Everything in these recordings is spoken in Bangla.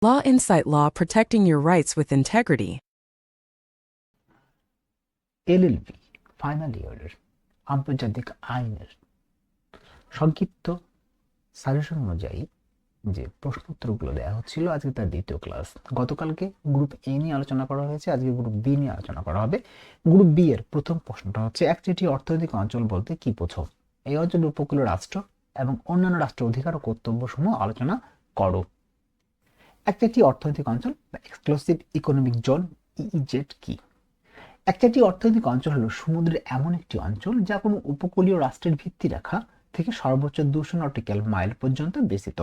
Law Insight Law, protecting your rights with integrity. LLB final ইয়ারের আন্তর্জাতিক আইনের সংক্ষিপ্ত সাজেশন অনুযায়ী যে প্রশ্নোত্তরগুলো দেওয়া হচ্ছিল, আজকে তার দ্বিতীয় ক্লাস। গতকালকে গ্রুপ এ নিয়ে আলোচনা করা হয়েছে, আজকে গ্রুপ বি নিয়ে আলোচনা করা হবে। গ্রুপ বি এর প্রথম প্রশ্নটা হচ্ছে, একচেটি অর্থনৈতিক অঞ্চল বলতে কি বোঝো? এই অঞ্চলের উপকূলীয় রাষ্ট্র এবং অন্যান্য রাষ্ট্রের অধিকার ও কর্তব্যসমূহ আলোচনা করো। একচেটি অর্থনৈতিক অঞ্চল বা এক্সক্লুসিভ ইকোনমিক জোন ইইজেড কি? একচেটি অর্থনৈতিক অঞ্চল হলো সমুদ্রের এমন একটি অঞ্চল যা কোনো উপকূলীয় রাষ্ট্রের ভিত্তিরেখা থেকে সর্বোচ্চ 200 নটিক্যাল মাইল পর্যন্ত বিস্তৃত।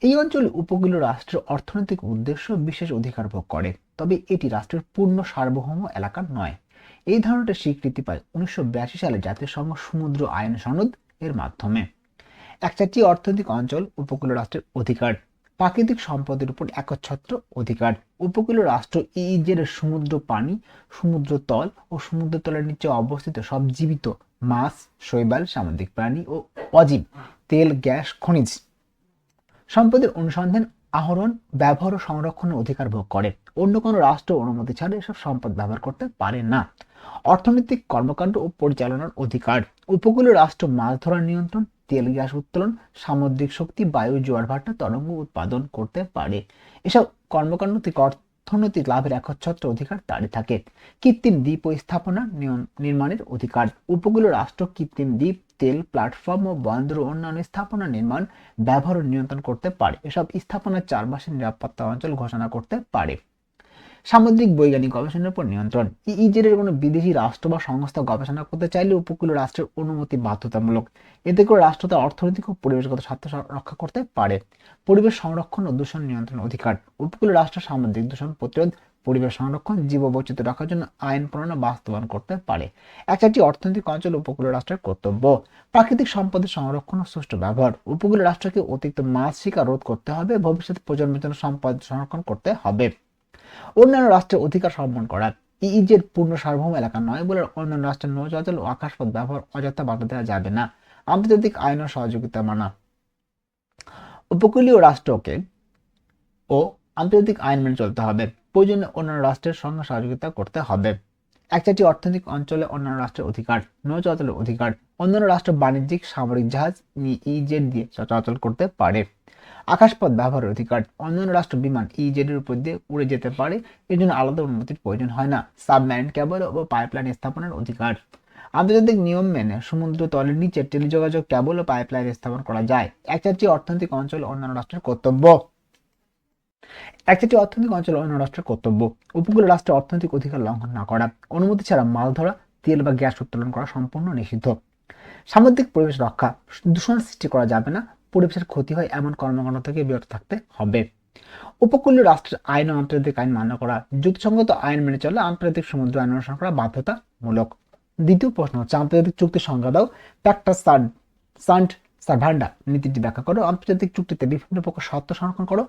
এই অঞ্চলে উপকূলীয় রাষ্ট্রের অর্থনৈতিক উদ্দেশ্য বিশেষ অধিকার ভোগ করে, তবে এটি রাষ্ট্রের পূর্ণ সার্বভৌম এলাকা নয়। এই ধারণাটা স্বীকৃতি পায় 1982 সালে জাতিসংঘ সমুদ্র আইন সনদ এর মাধ্যমে। একচেটি অর্থনৈতিক অঞ্চল উপকূলীয় রাষ্ট্রের অধিকার, প্রাকৃতিক সম্পদের উপর একচ্ছত্র অধিকার। উপকূলীয় রাষ্ট্র ইইজেড এর সমুদ্র পানি, সমুদ্র তল ও সমুদ্র তলের নিচে অবস্থিত সব জীবিত মাছ, শৈবাল, সামুদ্রিক প্রাণী ও অজীব তেল, গ্যাস, খনিজ সম্পদের অনুসন্ধান, আহরণ, ব্যবহার ও সংরক্ষণের অধিকার ভোগ করে। অন্য কোনো রাষ্ট্র অনুমতি ছাড়া এসব সম্পদ ব্যবহার করতে পারে না। অর্থনৈতিক কর্মকাণ্ড ও পরিচালনার অধিকার, উপকূলীয় রাষ্ট্র মাছ ধরার নিয়ন্ত্রণ, তেল গ্যাস উত্তোলন, সামুদ্রিক শক্তি, বায়ু, জোয়ার ভাটা, তরঙ্গ উৎপাদন করতে পারে। এসব কর্মকাণ্ড থেকে অর্থনৈতিক লাভের একচ্ছত্র অধিকার তারই থাকে। কৃত্রিম দ্বীপ ও স্থাপনা নির্মাণের অধিকার, উপকূলীয় রাষ্ট্র কৃত্রিম দ্বীপ, তেল প্ল্যাটফর্ম ও বন্দর ও অন্যান্য স্থাপনা নির্মাণ, ব্যবহার ও নিয়ন্ত্রণ করতে পারে। এসব স্থাপনার চারপাশে নিরাপত্তা অঞ্চল ঘোষণা করতে পারে। সামুদ্রিক বৈজ্ঞানিক গবেষণার উপর নিয়ন্ত্রণ, ইইজেড এর কোনো বিদেশি রাষ্ট্র বা সংস্থা গবেষণা করতে চাইলে উপকূলীয় রাষ্ট্রের অনুমতি বাধ্যতামূলক। এতে করে রাষ্ট্র তার অর্থনৈতিক ও পরিবেশগত স্বার্থ রক্ষা করতে পারে। পরিবেশ সংরক্ষণ ও দূষণ নিয়ন্ত্রণ অধিকার, উপকূলীয় রাষ্ট্র সামুদ্রিক দূষণ প্রতিরোধ, পরিবেশ সংরক্ষণ, জীববৈচিত্র্য রক্ষার জন্য আইন প্রণয়ন বাস্তবায়ন করতে পারে। একটি অর্থনৈতিক অঞ্চল উপকূলীয় রাষ্ট্রের কর্তব্য, প্রাকৃতিক সম্পদের সংরক্ষণ ও সুষ্ঠু ব্যবহার। উপকূলীয় রাষ্ট্রকে অতিরিক্ত মাছ শিকার রোধ করতে হবে, ভবিষ্যৎ প্রজন্মের জন্য সম্পদ সংরক্ষণ করতে হবে। অন্যান্য রাষ্ট্রের অধিকার সম্মান করা, ইইজেড পূর্ণ সার্বভৌম এলাকা নয় বলে অন্যান্য রাষ্ট্রের নৌ চলাচল ও আকাশপথ ব্যবহার অযথা বাধা দেওয়া যাবে না। আন্তর্জাতিক আইন ও সহযোগিতা মানা, উপকূলীয় রাষ্ট্রকে ও আন্তর্জাতিক আইন মেনে চলতে হবে, প্রয়োজনে অন্যান্য রাষ্ট্রের সঙ্গে সহযোগিতা করতে হবে। একটি অর্থনৈতিক অঞ্চলে অন্যান্য রাষ্ট্রের অধিকার, নৌ চলাচলের অধিকার, অন্যান্য রাষ্ট্র বাণিজ্যিক সামরিক জাহাজ ইইজেড দিয়ে চলাচল করতে পারে। আকাশপথ ব্যবহারের অধিকার, অন্যান্য রাষ্ট্র বিমান ইইজেড এর উপর দিয়ে উড়ে যেতে পারে, এর জন্য আলাদা অনুমতির প্রয়োজন হয় না। সাবমেরিন কেবল ও পাইপলাইন স্থাপনের অধিকার, আন্তর্জাতিক নিয়ম মেনে সমুদ্র তলের নিচে টেলিযোগাযোগ কেবল ও পাইপলাইন স্থাপন করা যায়। একটি অর্থনৈতিক অঞ্চল অন্যান্য রাষ্ট্রের কর্তব্য, একটি অর্থনৈতিক অঞ্চল অন্য রাষ্ট্রের কর্তব্য উপকূলীয় রাষ্ট্রের অর্থনৈতিক অধিকার লঙ্ঘন না করা, অনুমতি ছাড়া মাছ ধরা, তেল বা গ্যাস উত্তোলন করা সম্পূর্ণ নিষিদ্ধ। সামুদ্রিক পরিবেশ রক্ষা, দূষণ সৃষ্টি করা যাবে না, পরিবেশের ক্ষতি হয় এমন কর্মকাণ্ড থেকে বিরত থাকতে হবে। উপকূলীয় রাষ্ট্রের আইন ও আন্তর্জাতিক আইন মান্য করা, যুক্তিসঙ্গত আইন মেনে চলে আন্তর্জাতিক সমুদ্র আইন অনুসরণ করা বাধ্যতামূলক। দ্বিতীয় প্রশ্ন হচ্ছে, আন্তর্জাতিক চুক্তির সংজ্ঞা দাও। প্যাক্টা সান্ট সার্ভান্ডা নীতিটি ব্যাখ্যা করো। আন্তর্জাতিক চুক্তিতে বিভিন্ন প্রকার শর্ত সংরক্ষণ করো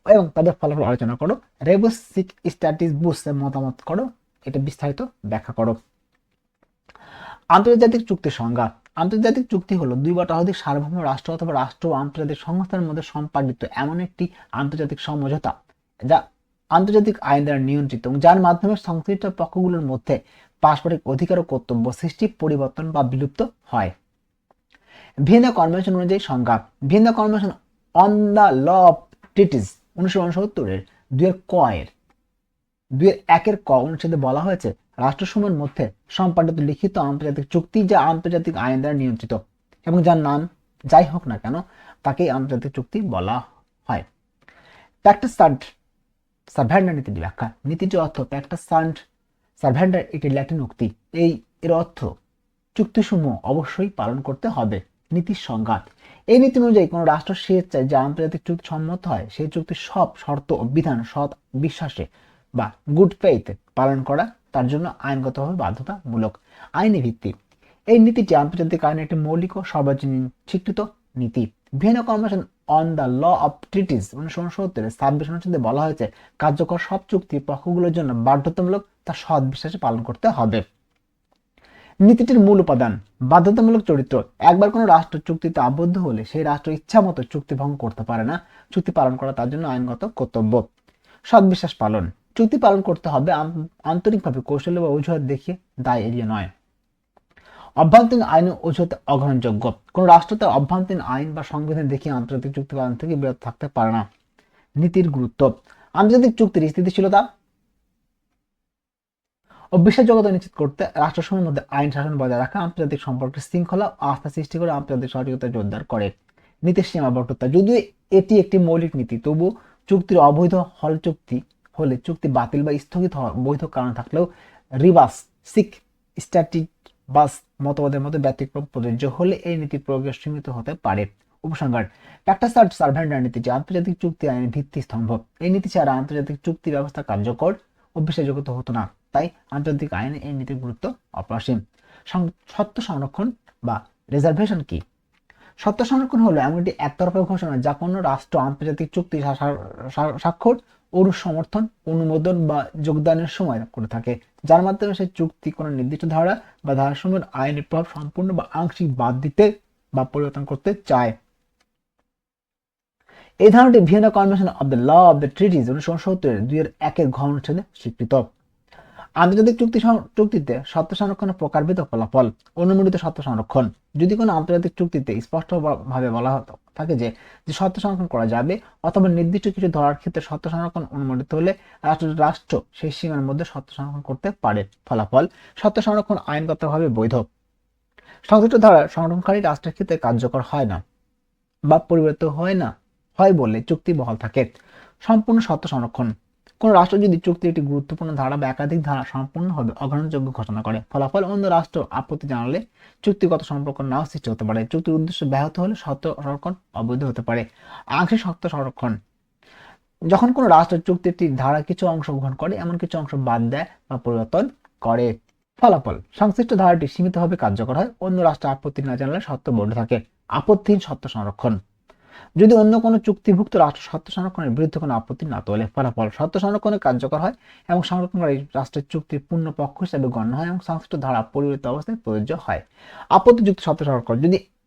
এবং তাদের ফলাফল আলোচনা করো। রেবস সিক স্ট্যাটিস বুসের মতামত করো, এটা বিস্তারিত ব্যাখ্যা করো। আন্তর্জাতিক চুক্তির সংজ্ঞা, আন্তর্জাতিক চুক্তি হলো দুই বা ততোধিক সার্বভৌম রাষ্ট্র অথবা রাষ্ট্র ও আন্তর্জাতিক সংস্থার মধ্যে সম্পাদিত এমন একটি আন্তর্জাতিক সমঝোতা যা আন্তর্জাতিক আইন দ্বারা নিয়ন্ত্রিত এবং যার মাধ্যমে সংশ্লিষ্ট পক্ষগুলোর মধ্যে পারস্পরিক অধিকার ও কর্তব্য সৃষ্টি, পরিবর্তন বা বিলুপ্ত হয়। ভিয়েনা কনভেনশন অনুযায়ী সংজ্ঞা, Vienna Convention on the Law of Treaties 1969 2-1 অনুচ্ছেদে বলা হয়েছে, রাষ্ট্রসমূহের মধ্যে সম্পাদিত লিখিত আন্তর্জাতিক চুক্তি যা আন্তর্জাতিক আইন দ্বারা নিয়ন্ত্রিত এবং যার নাম যাই হোক না কেন তাকেই আন্তর্জাতিক চুক্তি বলা হয়। প্যাক্টা সান্ট সার্ভান্ডার নীতিটি ব্যাখ্যা, নীতিটির অর্থ প্যাক্টা সান্ট সার্ভান্ডার একটি ল্যাটিন উক্তি, এর অর্থ চুক্তিসমূহ অবশ্যই পালন করতে হবে। নীতির সংজ্ঞা, এই নীতি অনুযায়ী কোন রাষ্ট্র স্বেচ্ছায় যে আন্তর্জাতিক চুক্তি সম্মত হয় সেই চুক্তির সব শর্ত ও বিধান সৎ বিশ্বাসে বা গুড ফেইথ পালন করা তার জন্য আইনগতভাবে বাধ্যতামূলক। আইনি ভিত্তি, এই নীতিটি আন্তর্জাতিক আইনের একটি মৌলিক ও সর্বজনীন স্বীকৃত নীতি। Vienna Convention on the Law of Treaties 1969 26 অনুচ্ছেদে বলা হয়েছে, কার্যকর সব চুক্তি পক্ষগুলোর জন্য বাধ্যতামূলক তা সৎ বিশ্বাসে পালন করতে হবে। নীতিটির মূল উপাদান বাধ্যতামূলক চরিত্র। একবার কোনো রাষ্ট্র চুক্তিতে আবদ্ধ হলে সেই রাষ্ট্র ইচ্ছা মতো চুক্তি ভঙ্গ করতে পারে না। চুক্তি পালন করা তার জন্য আইনগত কর্তব্য। সদ্বিশ্বাস পালন। চুক্তি পালন করতে হবে আন্তরিকভাবে, কৌশলে বা অজুহাত দেখিয়ে, দায় এড়িয়ে নয়। অভ্যন্তরীণ আইন ও অজুহাতে অগ্রহণযোগ্য। কোন রাষ্ট্র তার অভ্যন্তরীণ আইন বা সংবিধান দেখিয়ে আন্তর্জাতিক চুক্তি পালন থেকে বিরত থাকতে পারে না। নীতির গুরুত্ব। আন্তর্জাতিক চুক্তির স্থিতিশীলতা ও বিশ্বাসযোগ্যতা নিশ্চিত করতে রাষ্ট্রসমূহের মধ্যে আইন শাসন বজায় রাখা আন্তর্জাতিক সম্পর্কের শৃঙ্খলা ও আস্থা সৃষ্টি করে আন্তর্জাতিক সহযোগিতা জোরদার করে। নীতির সীমাবদ্ধতা। যদিও এটি একটি মৌলিক নীতি, তবু চুক্তির অবৈধ হল চুক্তি হলে চুক্তি বাতিল বা স্থগিত হওয়ার বৈধ কারণ থাকলেও রিবাস সিক স্ট্যাটিক বাস মতবাদের মতো ব্যতিক্রম প্রযোজ্য হলে এই নীতি প্রয়োগের সীমিত হতে পারে। উপসংহার। প্যাক্টা সার্ভেন্টার নীতিটি আন্তর্জাতিক চুক্তি আইনের ভিত্তি স্তম্ভ। এই নীতি ছাড়া আন্তর্জাতিক চুক্তি ব্যবস্থা কার্যকর ও বিশ্বাসযোগ্য হতো না। তাই আন্তর্জাতিক আইনে এই নীতির গুরুত্ব অপরিসীম। সত্য সংরক্ষণ বা রিজার্ভেশন কি? সত্য সংরক্ষণ হলো এমন একটি একতরফা ঘোষণা যা কোনো রাষ্ট্র আন্তর্জাতিক চুক্তি স্বাক্ষর, সমর্থন, অনুমোদন বা যোগদানের সময় করে থাকে, যার মাধ্যমে সেই চুক্তি কোনো নির্দিষ্ট ধারা বা ধারাসমূহের আইনি প্রভাব সম্পূর্ণ বা আংশিক বাদ দিতে বা পরিবর্তন করতে চায়। এই ধারণাটি Vienna Convention of the Law of the Treaties 1970 2-1 ঘ অনুচ্ছেদে স্বীকৃত। আন্তর্জাতিক চুক্তিতে সত্য সংরক্ষণের প্রকারভেদ ও ফলাফল। অনুমোদিত সত্য সংরক্ষণ। যদি কোনো আন্তর্জাতিক চুক্তিতে স্পষ্টভাবে বলা থাকে যে সত্য সংরক্ষণ করা যাবে অথবা নির্দিষ্ট কিছু ধরার ক্ষেত্রে সত্য সংরক্ষণ অনুমোদিত হলে রাষ্ট্র সেই সীমার মধ্যে সত্য সংরক্ষণ করতে পারে। ফলাফল। সত্য সংরক্ষণ আইনগতভাবে বৈধ। সংশ্লিষ্ট ধারার সংরক্ষণকারী রাষ্ট্রের ক্ষেত্রে কার্যকর হয় না বা পরিবর্তিত হয় বলে চুক্তি বহাল থাকে। সম্পূর্ণ সত্য সংরক্ষণ। কোন রাষ্ট্র যদি চুক্তির একটি গুরুত্বপূর্ণ ধারা বা একাধিক ধারা সম্পূর্ণভাবে অগ্রহণযোগ্য ঘোষণা করে, ফলাফল অন্য রাষ্ট্র আপত্তি জানালে চুক্তিগত সম্পর্ক নাও সৃষ্টি হতে পারে। চুক্তির উদ্দেশ্য ব্যাহত হলে সত্য সংরক্ষণ অবৈধ হতে পারে। আংশিক সত্য সংরক্ষণ। যখন কোনো রাষ্ট্র চুক্তির ধারা কিছু অংশ গ্রহণ করে, এমন কিছু অংশ বাদ দেয় বা পরিবর্তন করে। ফলাফল। সংশ্লিষ্ট ধারাটি সীমিতভাবে কার্যকর হয়, অন্য রাষ্ট্র আপত্তি না জানালে সত্য বৈধ থাকে। আপত্তিহীন সত্য সংরক্ষণ। যদি অন্য কোনো চুক্তিভুক্ত রাষ্ট্র সত্য সংরক্ষণের বিরুদ্ধে কোনো আপত্তি না তোলে, ফলাফল সত্য সংরক্ষণে কার্যকর হয় এবং সংরক্ষণকারী রাষ্ট্রের চুক্তির পূর্ণ পক্ষ হিসেবে গণ্য হয় এবং সংশ্লিষ্ট ধারা পরিবর্তিত অবস্থায় প্রযোজ্য হয়। আপত্তিযুক্ত সত্য সংরক্ষণ।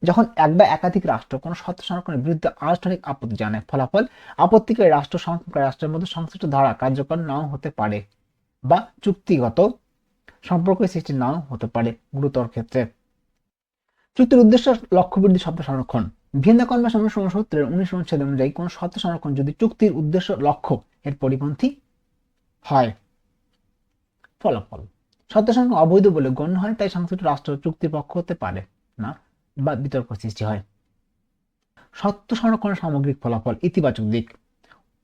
যখন এক বা একাধিক রাষ্ট্র কোনো সত্য সংরক্ষণের বিরুদ্ধে আনুষ্ঠানিক আপত্তি জানায়, ফলাফল আপত্তিকারী রাষ্ট্র সংরক্ষণকারী রাষ্ট্রের মধ্যে সংশ্লিষ্ট ধারা কার্যকর নাও হতে পারে বা চুক্তিগত সম্পর্কের সৃষ্টি নাও হতে পারে গুরুতর ক্ষেত্রে। চুক্তির উদ্দেশ্য লক্ষ্যবৃদ্ধি সত্য সংরক্ষণ। ভিয়েনা কনভেনশন 1970 19 অনুচ্ছেদ অনুযায়ী কোন সত্য সংরক্ষণ যদি চুক্তির উদ্দেশ্য লক্ষ্য এর পরিপন্থী হয়। ফলাফল। সত্য সংরক্ষণ অবৈধ বলে গণ্য হয়, তাই সংশ্লিষ্ট রাষ্ট্র চুক্তির পক্ষ হতে পারে না বা বিতর্ক সৃষ্টি হয়। সত্য সংরক্ষণের সামগ্রিক ফলাফল। ইতিবাচক দিক।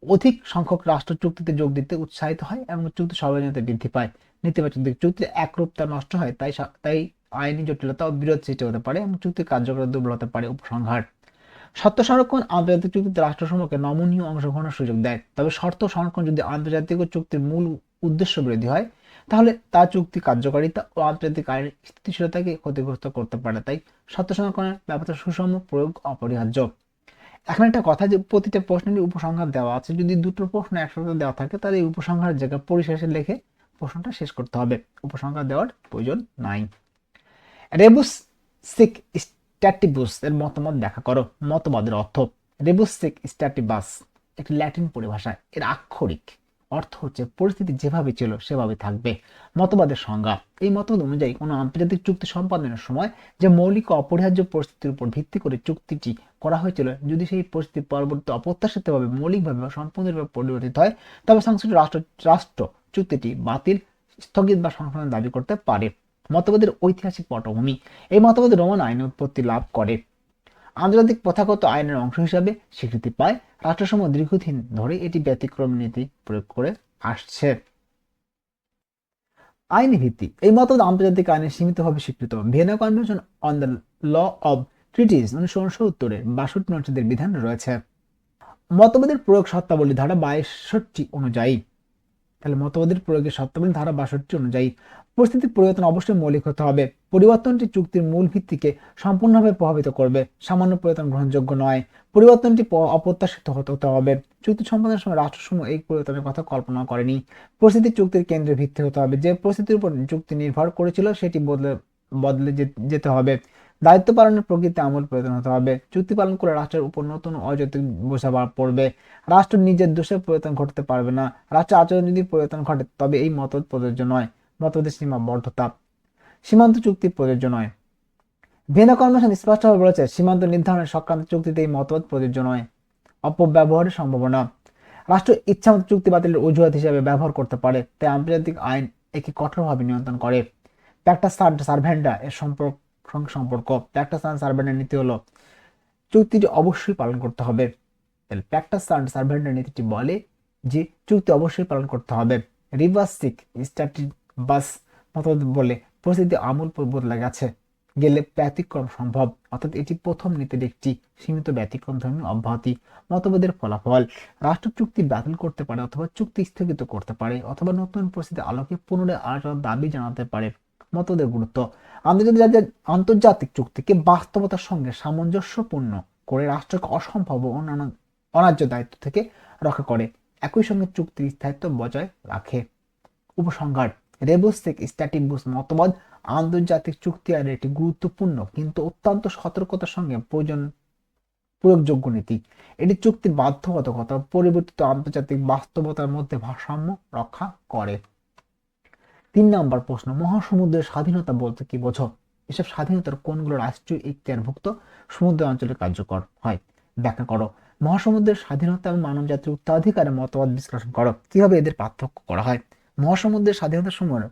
অধিক সংখ্যক রাষ্ট্র চুক্তিতে যোগ দিতে উৎসাহিত হয় এবং চুক্তি সর্বজনীনতা বৃদ্ধি পায়। নেতিবাচক দিক। চুক্তির একরূপতা নষ্ট হয়, তাই আইনি জটিলতা ও বিরোধ সৃষ্টি হতে পারে এবং চুক্তির কার্যকর দুর্বল হতে পারে। উপসংহার। সত্য সংরক্ষণ আন্তর্জাতিক চুক্তিতে রাষ্ট্রসমূহকে নমনীয় অংশগ্রহণের সুযোগ দেয়, তবে শর্ত সংরক্ষণ যদি আন্তর্জাতিক চুক্তির মূল উদ্দেশ্য বিরোধী হয় তাহলে তা চুক্তি কার্যকারিতা ও আন্তর্জাতিক আইনের স্থিতিশীলতাকে ক্ষতিগ্রস্ত করতে পারে। তাই সত্য সংরক্ষণের ব্যাপারে সুষম প্রয়োগ অপরিহার্য। এখন একটা কথা, যে প্রতিটা প্রশ্নেরই উপসংহার দেওয়া আছে। যদি দুটো প্রশ্ন একসাথে দেওয়া থাকে তাহলে এই উপসংহারের জায়গায় পরিশেষে লিখে প্রশ্নটা শেষ করতে হবে, উপসংহার দেওয়ার প্রয়োজন নাই। রেবুস সিক স্ট্যাটিবুস এর মতামত ব্যাখ্যা করো। মতবাদের অর্থ। রেবুস সিক স্ট্যাটিবাস একটি ল্যাটিন পরিভাষা। এর আক্ষরিক অর্থ হচ্ছে পরিস্থিতি যেভাবে ছিল সেভাবে থাকবে। মতবাদের সংজ্ঞা। এই মতবাদ অনুযায়ী কোনো আন্তর্জাতিক চুক্তি সম্পাদনের সময় যে মৌলিক ও অপরিহার্য পরিস্থিতির উপর ভিত্তি করে চুক্তিটি করা হয়েছিল, যদি সেই পরিস্থিতি পরবর্তী অপ্রত্যাশিতভাবে মৌলিকভাবে বা সম্পূর্ণরূপে পরিবর্তিত হয়, তবে সংশ্লিষ্ট রাষ্ট্র চুক্তিটি বাতিল, স্থগিত বা সংশোধন দাবি করতে পারে। মতবাদের ঐতিহাসিক পটভূমি। এই মতবাদ রোমান আইনে উৎপত্তি লাভ করে, আন্তর্জাতিক প্রথাগত আইনের অংশ হিসাবে স্বীকৃতি পায়। রাষ্ট্রসমূহ দীর্ঘদিন ধরে এটি ব্যতিক্রম নীতি প্রয়োগ করে আসছে। আইনি ভিত্তি। এই মতবাদ আন্তর্জাতিক আইনে সীমিতভাবে স্বীকৃত। Vienna Convention on the Law of Treaties 1969 62 অনুচ্ছেদের বিধান রয়েছে। মতবাদের প্রয়োগ শর্তাবলী ধারা 62 অনুযায়ী। তাহলে মতবাদের প্রয়োগের শর্তাবলী ধারা 62 অনুযায়ী পরিস্থিতির পরিবর্তন অবশ্যই মৌলিক হতে হবে। পরিবর্তনটি চুক্তির মূল ভিত্তিকে সম্পূর্ণভাবে প্রভাবিত করবে। সামান্য পরিবর্তন গ্রহণযোগ্য নয়। পরিবর্তনটি অপ্রত্যাশিত হতে হবে। চুক্তি সম্পাদনের সময় রাষ্ট্রসমূহ এই পরিবর্তনের কথা কল্পনা করেনি। পরিস্থিতি চুক্তির কেন্দ্রের ভিত্তি হতে হবে। যে পরিস্থিতির উপর চুক্তি নির্ভর করেছিল সেটি বদলে যেতে হবে। দায়িত্ব পালনের প্রকৃতি আমূল পরিবর্তন হতে হবে। চুক্তি পালন করে রাষ্ট্রের উপর নতুন অযৌক্তিক বোঝা পড়বে। রাষ্ট্র নিজের দোষে পরিবর্তন ঘটতে পারবে না। রাষ্ট্রের আচরণ যদি পরিবর্তন ঘটে তবে এই মতভেদ প্রযোজ্য নয়। মতভেদের সীমাবদ্ধতা। সীমান্ত চুক্তি প্রযোজ্য নয়। ভিয়েনা কনভেনশন স্পষ্টভাবে বলেছে সীমান্ত নির্ধারণের সংক্রান্ত চুক্তিতে এই মতভেদ প্রযোজ্য নয়। অপব্যবহারের সম্ভাবনা। রাষ্ট্র ইচ্ছামতো চুক্তি বাতিলের অজুহাত হিসেবে ব্যবহার করতে পারে, তাই আন্তর্জাতিক আইন একে কঠোরভাবে নিয়ন্ত্রণ করে। প্যাক্টা সার্ভেন্টা এর সম্পর্ক। প্যাক্টা সার্ভেন্টার নীতি হলো চুক্তিটি অবশ্যই পালন করতে হবে। তাহলে প্যাক্টা সার্ভেন্টার নীতিটি বলে যে চুক্তি অবশ্যই পালন করতে হবে। রিভার্সিক স্ট্যাটিবাস মতবাদ বলে পরিস্থিতি আমূল বদলে গেলে ব্যতিক্রম সম্ভব, অর্থাৎ এটি প্রথম নীতির একটি সীমিত ব্যতিক্রমধর্মী অব্যাহতি। মতবাদের ফলাফল। রাষ্ট্র চুক্তি বাতিল করতে পারে অথবা চুক্তি স্থগিত করতে পারে অথবা নতুন পরিস্থিতির আলোকে পুনরায় আলোচনার দাবি জানাতে পারে। মতবাদের গুরুত্ব। আন্তর্জাতিক চুক্তিকে বাস্তবতার সঙ্গে সামঞ্জস্যপূর্ণ করে রাষ্ট্রকে অসম্ভব ও অন্যায্য দায়িত্ব থেকে রক্ষা করে, একই সঙ্গে চুক্তির স্থায়িত্ব বজায় রাখে। উপসংহার। রেবুসিক স্ট্যাটিবাস মতবাদ আন্তর্জাতিক চুক্তি আইনের একটি গুরুত্বপূর্ণ কিন্তু অত্যন্ত সতর্কতার সঙ্গে প্রয়োগযোগ্য নীতি। এটি চুক্তির বাধ্যবাধকতা পরিবর্তিত আন্তর্জাতিক বাস্তবতার মধ্যে ভারসাম্য রক্ষা করে। 3 নম্বর প্রশ্ন, মহাসমুদ্রের স্বাধীনতা বলতে কি বোঝো? এসব স্বাধীনতার কোনগুলো রাষ্ট্রীয় এখতিয়ারভুক্ত সমুদ্র অঞ্চলে কার্যকর হয়? ব্যাখ্যা করো। মহাসমুদ্রের স্বাধীনতা এবং মানবজাতির উত্তরাধিকারের মতবাদ বিশ্লেষণ করো। কিভাবে এদের পার্থক্য করা হয়? মহাসমুদ্রের স্বাধীনতার সময়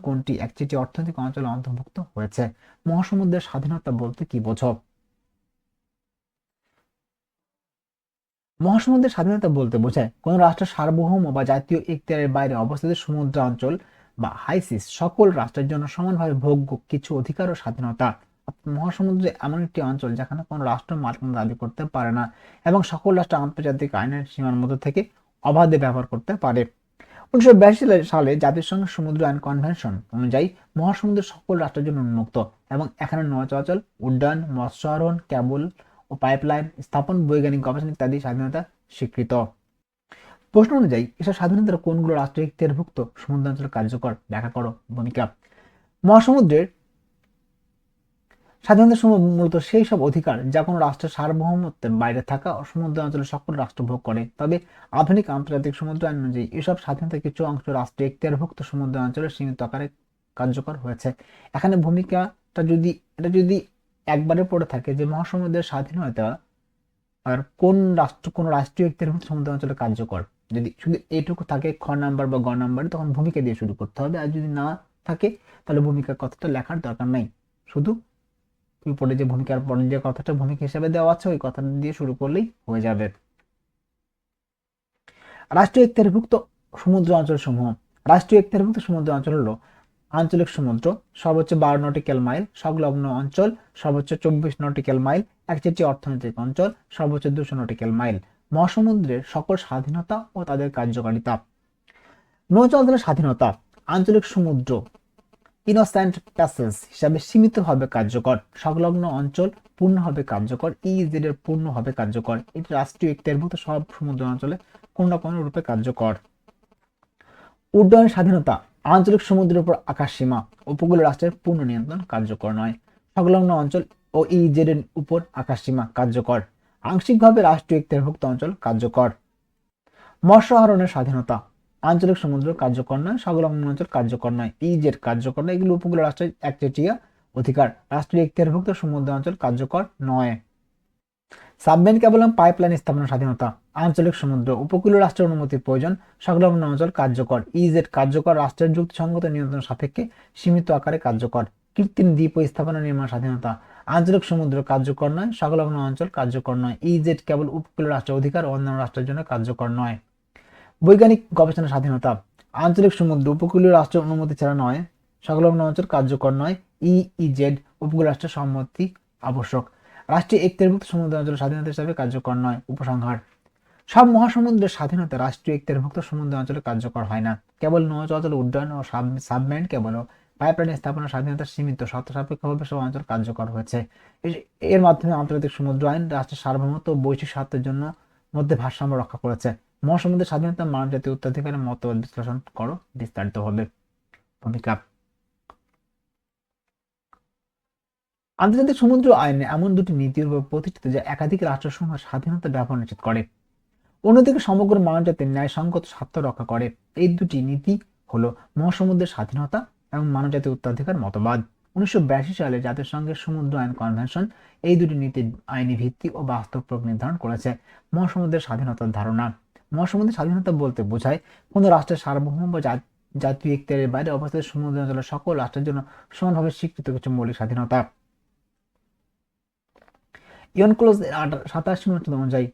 কোনটি একচেটিয়া অর্থনৈতিক অঞ্চলে অন্তর্ভুক্ত হয়েছে? মহাসমুদ্রের স্বাধীনতা বলতে কি বোঝো? মহাসমুদ্রের স্বাধীনতা বলতে বোঝায় কোন রাষ্ট্রের সার্বভৌম বা জাতীয় এখতিয়ারের বাইরে অবস্থিত সমুদ্রাঞ্চল বা হাইসিস সকল রাষ্ট্রের জন্য সমানভাবে ভোগ্য কিছু অধিকার ও স্বাধীনতা। মহাসমুদ্রে এমন একটি অঞ্চল যেখানে কোনো রাষ্ট্র মালিকানা দাবি করতে পারে না এবং সকল রাষ্ট্র আন্তর্জাতিক আইনের সীমার মধ্যে থেকে অবাধে ব্যবহার করতে পারে। 1982 সালে জাতিসংঘের সমুদ্র আইন কনভেনশন অনুযায়ী মহাসমুদ্রের সকল রাষ্ট্রের জন্য উন্মুক্ত এবং এখানে নৌ চলাচল, উড্ডয়ন, মৎস্য আরোহণ, কেবল ও পাইপলাইন স্থাপন, বৈজ্ঞানিক গবেষণা ইত্যাদি স্বাধীনতা স্বীকৃত। প্রশ্ন অনুযায়ী এসব স্বাধীনতার কোনগুলো রাষ্ট্র এখতিয়ারভুক্ত সমুদ্রাঞ্চলে কার্যকর? ব্যাখ্যা করো। ভূমিকা। মহাসমুদ্রের স্বাধীনতার সময় মূলত সেই সব অধিকার যা কোনো রাষ্ট্রের সার্বভৌমত্বের বাইরে থাকা সমুদ্র অঞ্চলের সকল রাষ্ট্র ভোগ করে। তবে আধুনিক আন্তর্জাতিক সমুদ্র আইন অনুযায়ী এসব স্বাধীনতার কিছু অংশ রাষ্ট্র এখতিয়ারভুক্ত সমুদ্র অঞ্চলে সীমিত আকারে কার্যকর হয়েছে। এখানে ভূমিকাটা যদি একবারে পড়ে থাকে যে মহাসমুদ্রের স্বাধীনতা আর কোন রাষ্ট্রীয় এখতিয়ারভুক্ত সমুদ্র অঞ্চলে কার্যকর, যদি শুধু এইটুকু থাকে খ নাম্বার বা গ নাম্বারে তখন ভূমিকা দিয়ে শুরু করতে হবে, আর যদি না থাকে তাহলে ভূমিকার কথাটা লেখার দরকার নাই, শুধু উপরে যে ভূমিকার পরে যে কথাটা ভূমিকা হিসেবে দেওয়া আছে ওই কথাটা দিয়ে শুরু করলেই হয়ে যাবে। রাষ্ট্রীয় এখতিয়ারভুক্ত সমুদ্র অঞ্চল সমূহ। রাষ্ট্রীয় এখতিয়ারভুক্ত সমুদ্র অঞ্চল হলো আঞ্চলিক সমুদ্র সর্বোচ্চ 12 নটিক্যাল মাইল, সংলগ্ন অঞ্চল সর্বোচ্চ 24 নটিক্যাল মাইল, একচেটিয়া অর্থনৈতিক অঞ্চল সর্বোচ্চ 200 নটিক্যাল মাইল। মহাসমুদ্রের সকল স্বাধীনতা ও তাদের কার্যকারিতা। নৌ চলাচলের স্বাধীনতা আঞ্চলিক সমুদ্র ইনোসেন্ট প্যাসেজ হিসাবে সীমিতভাবে কার্যকর, সংলগ্ন অঞ্চল পূর্ণভাবে কার্যকর, ইইজেড এর পূর্ণভাবে কার্যকর। এটি রাষ্ট্রীয় এখতিয়ারভুক্ত সব সমুদ্র অঞ্চলে কোনো না কোনো রূপে কার্যকর। উড্ডয়নের স্বাধীনতা আঞ্চলিক সমুদ্রের উপর আকাশ সীমা উপকূলীয় রাষ্ট্রের পূর্ণ নিয়ন্ত্রণ কার্যকর নয়, সংলগ্ন অঞ্চল ও ইইজেড এর উপর আকাশ সীমা কার্যকর, আংশিকভাবে রাষ্ট্রীয় এখতিয়ারভুক্ত অঞ্চল কার্যকর। মৎস্য আহরণের স্বাধীনতা আঞ্চলিক সমুদ্র কার্যকর নয়, সংলগ্ন অঞ্চল কার্যকর নয়, ইজেড কার্যকর নয়, এগুলো উপকূলীয় রাষ্ট্রের একচেটিয়া অধিকার, রাষ্ট্রীয় এখতিয়ারভুক্ত সমুদ্র অঞ্চল কার্যকর নয়। সাবমেরিন কেবল এবং পাইপলাইন স্থাপনের স্বাধীনতা আঞ্চলিক সমুদ্র উপকূলীয় রাষ্ট্রের অনুমতির প্রয়োজন, সংলগ্ন অঞ্চল কার্যকর, ইজেড কার্যকর, রাষ্ট্রের যুক্তিসঙ্গত নিয়ন্ত্রণ সাপেক্ষে সীমিত আকারে কার্যকর। কৃত্রিম দ্বীপ ও স্থাপনা নির্মাণ স্বাধীনতা আঞ্চলিক সমুদ্র কার্যকর নয়, সংলগ্ন অঞ্চল কার্যকর নয়, ইজেড কেবল উপকূলীয় রাষ্ট্রের অধিকার ও অন্যান্য রাষ্ট্রের জন্য কার্যকর নয়। বৈজ্ঞানিক গবেষণা স্বাধীনতা আঞ্চলিক সমুদ্র উপকূলীয় রাষ্ট্রের অনুমতি ছাড়া নয়, সংলগ্ন অঞ্চল কার্যকর নয়, ইইজেড উপকূলীয় রাষ্ট্রের সম্মতি আবশ্যক, রাষ্ট্রীয় এখতিয়ারভুক্ত সমুদ্র অঞ্চলের স্বাধীনতা হিসাবে কার্যকর নয়। উপসংহার। সব মহাসমুদ্রের স্বাধীনতা রাষ্ট্রীয় এখতিয়ারভুক্ত সমুদ্র অঞ্চলে কার্যকর হয় না। কেবল নৌ চলাচল, উড্ডয়ন ও সাবমেরিন কেবল পাইপলাইন স্থাপনার স্বাধীনতা সীমিত শর্ত সাপেক্ষভাবে সব অঞ্চল কার্যকর হয়েছে। এর মাধ্যমে আন্তর্জাতিক সমুদ্র আইন রাষ্ট্রের সার্বভৌমত্ব ও বৈশ্বিক স্বার্থের জন্য মধ্যে ভারসাম্য রক্ষা করেছে। মহাসমুদ্রের স্বাধীনতা মানবজাতির উত্তরাধিকারের মতবাদ বিশ্লেষণ করো বিস্তারিতভাবে। ভূমিকা। আন্তর্জাতিক সমুদ্র আইনে এমন দুটি নীতির উপর প্রতিষ্ঠিত যা একাধিক রাষ্ট্রসমূহের স্বাধীনতা ব্যবহার নিশ্চিত করে, অন্যদিকে সমগ্র মানবজাতির ন্যায়সঙ্গত স্বার্থ রক্ষা করে। এই দুটি নীতি হলো মহাসমুদ্রের স্বাধীনতা এবং মানবজাতির উত্তরাধিকার মতবাদ। 1982 সালে জাতিসংঘের সমুদ্র আইন কনভেনশন এই দুটি নীতির আইনি ভিত্তি ও বাস্তব প্রয়োগ নির্ধারণ করেছে। মহাসমুদ্রের স্বাধীনতার ধারণা। মহাসমুদ্রের স্বাধীনতা বলতে বোঝায় কোন রাষ্ট্রের সার্বভৌম বা জাতীয় এখতিয়ারের বাইরে অবস্থিত সমুদ্র অঞ্চলের সকল রাষ্ট্রের জন্য সমানভাবে স্বীকৃত কিছু মৌলিক স্বাধীনতা। ইউনক্লোজ এর 87 অনুচ্ছেদ অনুযায়ী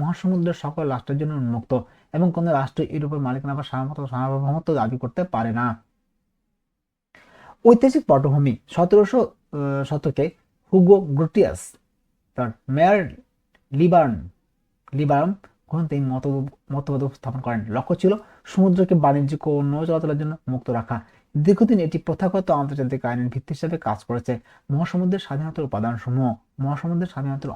মহাসমুদ্রের সকল রাষ্ট্রের জন্য উন্মুক্ত এবং কোন রাষ্ট্র এর উপর মালিকানা বা সার্বভৌমত্ব দাবি করতে পারে না। ঐতিহাসিক পটভূমি। 1700 শতকে হুগো গ্রোটিয়াস তার মেয়ার লিবারম গ্রন্থে এই মতবাদ উপস্থাপন করেন। লক্ষ্য ছিল সমুদ্রকে বাণিজ্যিক ও নৌ চলাচলের জন্য মুক্ত রাখা। দীর্ঘদিন এটি প্রথাগত আন্তর্জাতিক আইনের ভিত্তি হিসেবে কাজ করেছে। মহাসমুদ্রের স্বাধীনতার উপাদানসমূহ। মহাসমুদ্রের স্বাধীনতার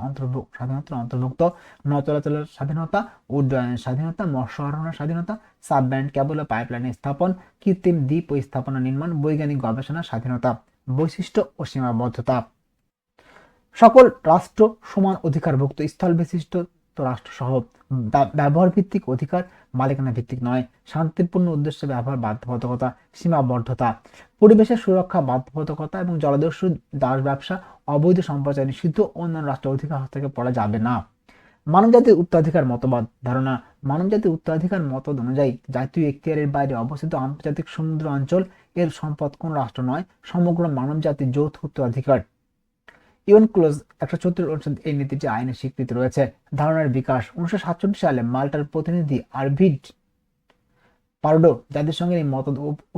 অন্তর্ভুক্ত নৌ চলাচলের স্বাধীনতা, উড্ডয়নের স্বাধীনতা, মৎস্য আহরণের স্বাধীনতা, সাবমেরিন কেবল ও পাইপলাইন স্থাপন, কৃত্রিম দ্বীপ ও স্থাপনা নির্মাণ, বৈজ্ঞানিক গবেষণার স্বাধীনতা। বৈশিষ্ট্য ও সীমাবদ্ধতা। সকল রাষ্ট্র সমান অধিকারভুক্ত স্থল বিশিষ্ট রাষ্ট্র সহ ব্যবহার ভিত্তিক অধিকার, মালিকানা ভিত্তিক নয়। শান্তিপূর্ণ উদ্দেশ্যে ব্যবহার বাধ্যবাধকতা, সীমাবদ্ধতা। পরিবেশের সুরক্ষা বাধ্যবাধকতা এবং জলদস্যু, দাস ব্যবসা, অবৈধ সম্প্রচার নিষিদ্ধ। অন্যান্য রাষ্ট্র অধিকার হস্তক্ষেপে পড়া যাবে না। মানবজাতির উত্তরাধিকার মতবাদ ধারণা। মানবজাতির উত্তরাধিকার মতবাদ অনুযায়ী জাতীয় এখতিয়ারের বাইরে অবস্থিত আন্তর্জাতিক সমুদ্র অঞ্চল এর সম্পদ কোন রাষ্ট্র নয়, সমগ্র মানবজাতির যৌথ উত্তরাধিকার। ইউনক্লোজ 174 অনুচ্ছেদ এই নীতিটি আইনে স্বীকৃতি রয়েছে। ধারণার বিকাশ। 1967 সালে মাল্টার প্রতিনিধি আরভিড পারডো জাতিসংঘের এই মত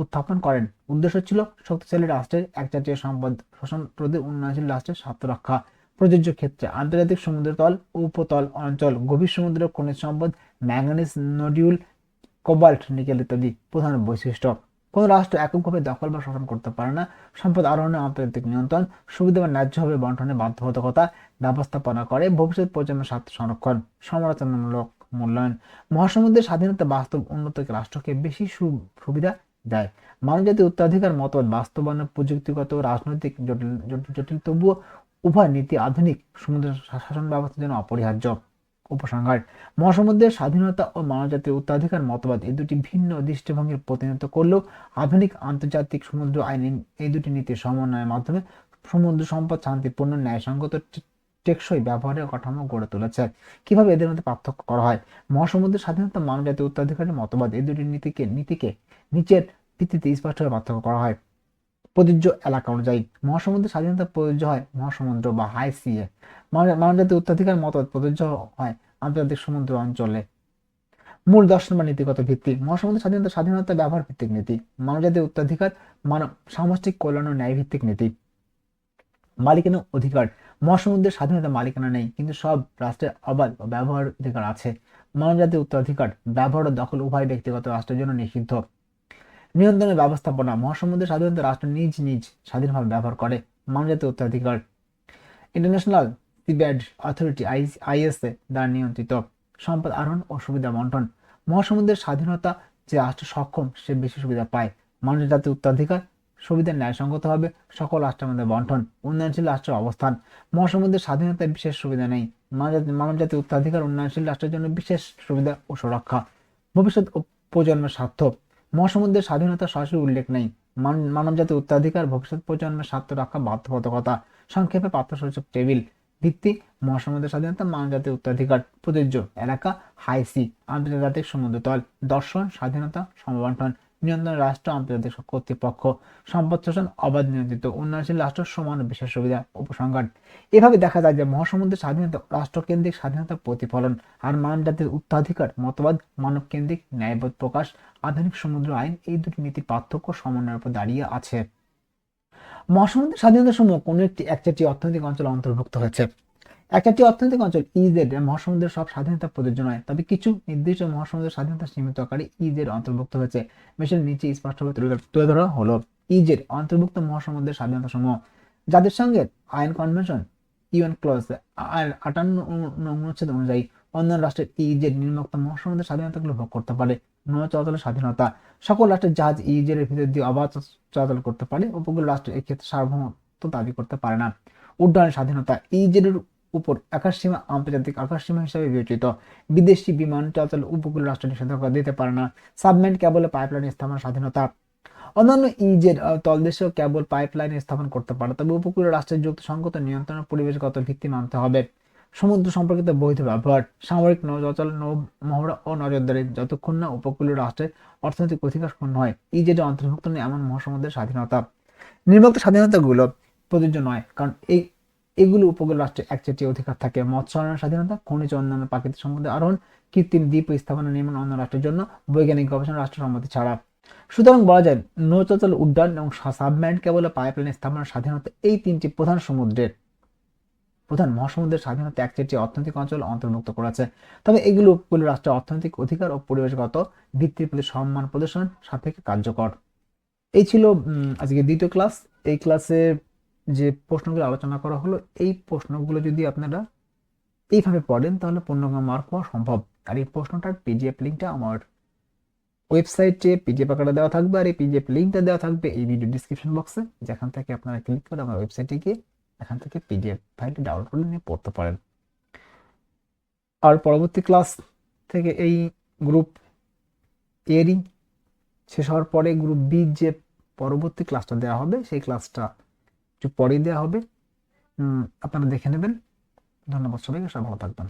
উত্থাপন করেন। উদ্দেশ্য ছিল শক্তিশালী রাষ্ট্রের একজাতীয় সম্পদ শোষণ রোধে উন্নয়নশীল রাষ্ট্রের স্বার্থ রক্ষা। প্রযোজ্য ক্ষেত্রে আন্তর্জাতিক সমুদ্রতল, উপতল অঞ্চল, গভীর সমুদ্র, খনিজ সম্পদ, ম্যাঙ্গানিজ নডিউল, কোবাল্ট, নিকেল ইত্যাদি। প্রধান বৈশিষ্ট্য। কোন রাষ্ট্র এককভাবে দখল বা শোষণ করতে পারে না। সম্পদ আরোহণে আন্তর্জাতিক নিয়ন্ত্রণ, সুবিধা বা ন্যায্যভাবে বন্টনে বাধ্যবাধকতা, ব্যবস্থাপনা করে, ভবিষ্যৎ প্রজন্মের স্বার্থ সংরক্ষণ, সমালোচনামূলক মূল্যায়ন। মহাসমুদ্রের স্বাধীনতা বাস্তব উন্নত রাষ্ট্রকে বেশি সুবিধা দেয়। মানবজাতির উত্তরাধিকার মতবাদ বাস্তবায়নে প্রযুক্তিগত ও রাজনৈতিক জটিল তবুও উভয় নীতি আধুনিক সমুদ্র শাসন ব্যবস্থার জন্য অপরিহার্য। উপসংহার। মহাসমুদ্রের স্বাধীনতা ও মানবজাতির উত্তরাধিকার মতবাদ এই দুটি ভিন্ন দৃষ্টিভঙ্গির প্রতিনিধিত্ব করলেও আধুনিক আন্তর্জাতিক সমুদ্র আইন এই দুটি নীতির সমন্বয়ের মাধ্যমে সমুদ্র সম্পদ শান্তিপূর্ণ, ন্যায়সঙ্গত, টেকসই ব্যবহারের কাঠামো গড়ে তুলেছে। কিভাবে এদের মধ্যে পার্থক্য করা হয়? মহাসমুদ্রের স্বাধীনতা, মানবজাতির উত্তরাধিকারের মতবাদ এই দুটি নীতিকে নিচের ভিত্তিতে স্পষ্টভাবে পার্থক্য করা হয়। প্রযোজ্য এলাকা অনুযায়ী মহাসমুদ্রের স্বাধীনতা প্রযোজ্য হয় মহাসমুদ্র বা হাই সিয়ে। মানবজাতির উত্তরাধিকার মতবাদ প্রযোজ্য হয় আন্তর্জাতিক সমুদ্র অঞ্চলে। মূল দর্শন বা নীতিগত ভিত্তি। মহাসমুদ্রের স্বাধীনতা ব্যবহার ভিত্তিক নীতি। মানবজাতির উত্তরাধিকার মানব সামষ্টিক কল্যাণ ও ন্যায় ভিত্তিক নীতি। মালিকানা অধিকার। মহাসমুদ্রের স্বাধীনতা মালিকানা নেই, কিন্তু সব রাষ্ট্রের অবাধ ও ব্যবহার অধিকার আছে। মানবজাতির উত্তরাধিকার ব্যবহার ও দখল উভয় ব্যক্তিগত রাষ্ট্রের জন্য নিষিদ্ধ। নিয়ন্ত্রণের ব্যবস্থাপনা। মহাসমুদ্রের স্বাধীনতা রাষ্ট্র নিজ স্বাধীনভাবে ব্যবহার করে। মানবজাতির উত্তরাধিকার ইন্টারন্যাশনাল সিব্যাড অথরিটি আইএসএ দ্বারা নিয়ন্ত্রিত। সম্পদ আহরণ ও সুবিধা বন্টন। মহাসমুদ্রের স্বাধীনতা যে রাষ্ট্র সক্ষম সে বেশি সুবিধা পায়। মানবজাতির উত্তরাধিকার সুবিধা ন্যায়সঙ্গতভাবে সকল রাষ্ট্রের মধ্যে বন্টন। উন্নয়নশীল রাষ্ট্রের অবস্থান। মহাসমুদ্রের স্বাধীনতায় বিশেষ সুবিধা নেই। মানবজাতির উত্তরাধিকার উন্নয়নশীল রাষ্ট্রের জন্য বিশেষ সুবিধা ও সুরক্ষা। ভবিষ্যৎ ও প্রজন্মের স্বার্থ। মহাসমুদ্রের স্বাধীনতা সরাসরি উল্লেখ নেই। মানবজাতির উত্তরাধিকার, ভবিষ্যৎ প্রজন্মের স্বার্থ রক্ষা, বাধ্যবাধকতা। সংক্ষেপে পাঠ্যসূচক টেবিল। ভিত্তি। মহাসমুদ্রের স্বাধীনতা, মানবজাতির উত্তরাধিকার। প্রযোজ্য এলাকা হাই সি, আন্তর্জাতিক সমুদ্রতল। দর্শন, স্বাধীনতা, সমবন্টন। নিয়ন্ত্রণ রাষ্ট্র, আন্তর্জাতিক কর্তৃপক্ষ। সম্পদ শোষণ, অবাধ নিয়ন্ত্রিত। উন্নয়নশীল রাষ্ট্র, সমান বিশেষ সুবিধা। উপসংহার। এভাবে দেখা যায় যে মহাসমুদ্রের স্বাধীনতা রাষ্ট্রকেন্দ্রিক স্বাধীনতার প্রতিফলন, আর মানবজাতির উত্তরাধিকার মতবাদ মানবকেন্দ্রিক ন্যায়বোধ প্রকাশ। আধুনিক সমুদ্র আইন এই দুটি নীতির পার্থক্য সমন্বয়ের উপর দাঁড়িয়ে আছে। মহাসমুদ্রের স্বাধীনতা সমূহ কোনো একটি অর্থনৈতিক অঞ্চল অন্তর্ভুক্ত হয়েছে। একটি অর্থনৈতিক অঞ্চল ইজেড মহাসমুদ্রের সব স্বাধীনতা প্রযোজ্য নয়, তবে কিছু নির্দিষ্ট মহাসমুদ্রের স্বাধীনতা সীমিত আকারে ইজেড অন্তর্ভুক্ত হয়েছে। মেশের নিচে স্পষ্টভাবে তুলে ধরা হলো। ইজেড অন্তর্ভুক্ত মহাসমুদ্রের স্বাধীনতা সমূহ। জাতিসংঘের আইন কনভেনশন ইউএনক্লোজ 58 অনুচ্ছেদ অনুযায়ী অন্যান্য রাষ্ট্রের ইজেড নিম্নোক্ত মহাসমুদ্রের স্বাধীনতাগুলো ভোগ করতে পারে। নৌ চলাচলের স্বাধীনতা। সকল রাষ্ট্রের জাহাজ ইজেড এর ভিতর দিয়ে অবাধ চলাচল করতে পারে। উপকূল রাষ্ট্র এক্ষেত্রে সার্বভৌমত্ব দাবি করতে পারে না। উড্ডয়ন স্বাধীনতা ইজেডের উপর আকাশসীমা আন্তর্জাতিক আকাশসীমা হিসাবে বিবেচিত। বিদেশি বিমান চলাচল উপকূল রাষ্ট্র নিষেধাজ্ঞা দিতে পারে না। সাবমেরিন কেবল পাইপলাইন স্থাপন স্বাধীনতা। অন্যান্য ইজেড তলদেশেও কেবল পাইপলাইন স্থাপন করতে পারে, তবে উপকূলীয় রাষ্ট্রের যুক্তিসঙ্গত নিয়ন্ত্রণ পরিবেশগত ভিত্তি মানতে হবে। সমুদ্র সম্পর্কিত বৈধ ব্যবহার, সামরিক নৌচলাচল, নৌ মহড়া ও নজরদারি যতক্ষণ না উপকূলীয় রাষ্ট্রের অর্থনৈতিক অধিকার ক্ষুণ্ণ হয়। ইজেডে অন্তর্ভুক্ত নেই এমন মহাসমুদ্রের স্বাধীনতা। নির্বাক্ত স্বাধীনতাগুলো প্রযোজ্য নয়, কারণ এগুলো উপকূল রাষ্ট্রের একচেটিয়া অধিকার থাকে। মৎস্য আহরণের স্বাধীনতা, খনিজ অন্যান্য প্রাকৃতিক সম্পদের আহরণ, কৃত্রিম দ্বীপ স্থাপনা নির্মাণ অন্য রাষ্ট্রের জন্য, বৈজ্ঞানিক গবেষণা রাষ্ট্র সম্মতি ছাড়া। সুতরাং বলা যায় নৌ চলাচল, উড্ডয়ন এবং সাবমেরিন কেবল পাইপলাইন স্থাপনার স্বাধীনতা এই তিনটি প্রধান মহাসমুদ্রের স্বাধীনতা একচেটিয়া অর্থনৈতিক অঞ্চল অন্তর্ভুক্ত করেছে। তবে এগুলো উপকূলীয় রাষ্ট্রের অর্থনৈতিক অধিকার ও পরিবেশগত ভিত্তির প্রতি সম্মান প্রদর্শন সাপেক্ষে কার্যকর। এই ছিল আজকে দ্বিতীয় ক্লাস। এই ক্লাসে যে প্রশ্নগুলো আলোচনা করা হলো, এই প্রশ্নগুলো যদি আপনারা এইভাবে পড়েন তাহলে পূর্ণাঙ্গ মার্ক পাওয়া সম্ভব। আর এই প্রশ্নটার পিডিএফ লিঙ্কটা আমার ওয়েবসাইটে পিডিএফ আকারে দেওয়া থাকবে, আর এই পিডিএফ লিঙ্কটা দেওয়া থাকবে এই ভিডিও ডিসক্রিপশন বক্সে, যেখান থেকে আপনারা ক্লিক করে আমার ওয়েবসাইটে গিয়ে এখান থেকে পিডিএফ ফাইলটি ডাউনলোড করে নিয়ে পড়তে পারেন। আর পরবর্তী ক্লাস থেকে এই গ্রুপ এরই শেষ হওয়ার পরে গ্রুপ বি যে পরবর্তী ক্লাসটা দেওয়া হবে, সেই ক্লাসটা একটু পরেই দেওয়া হবে, আপনারা দেখে নেবেন। ধন্যবাদ সবাইকে, সবাই ভালো থাকবেন।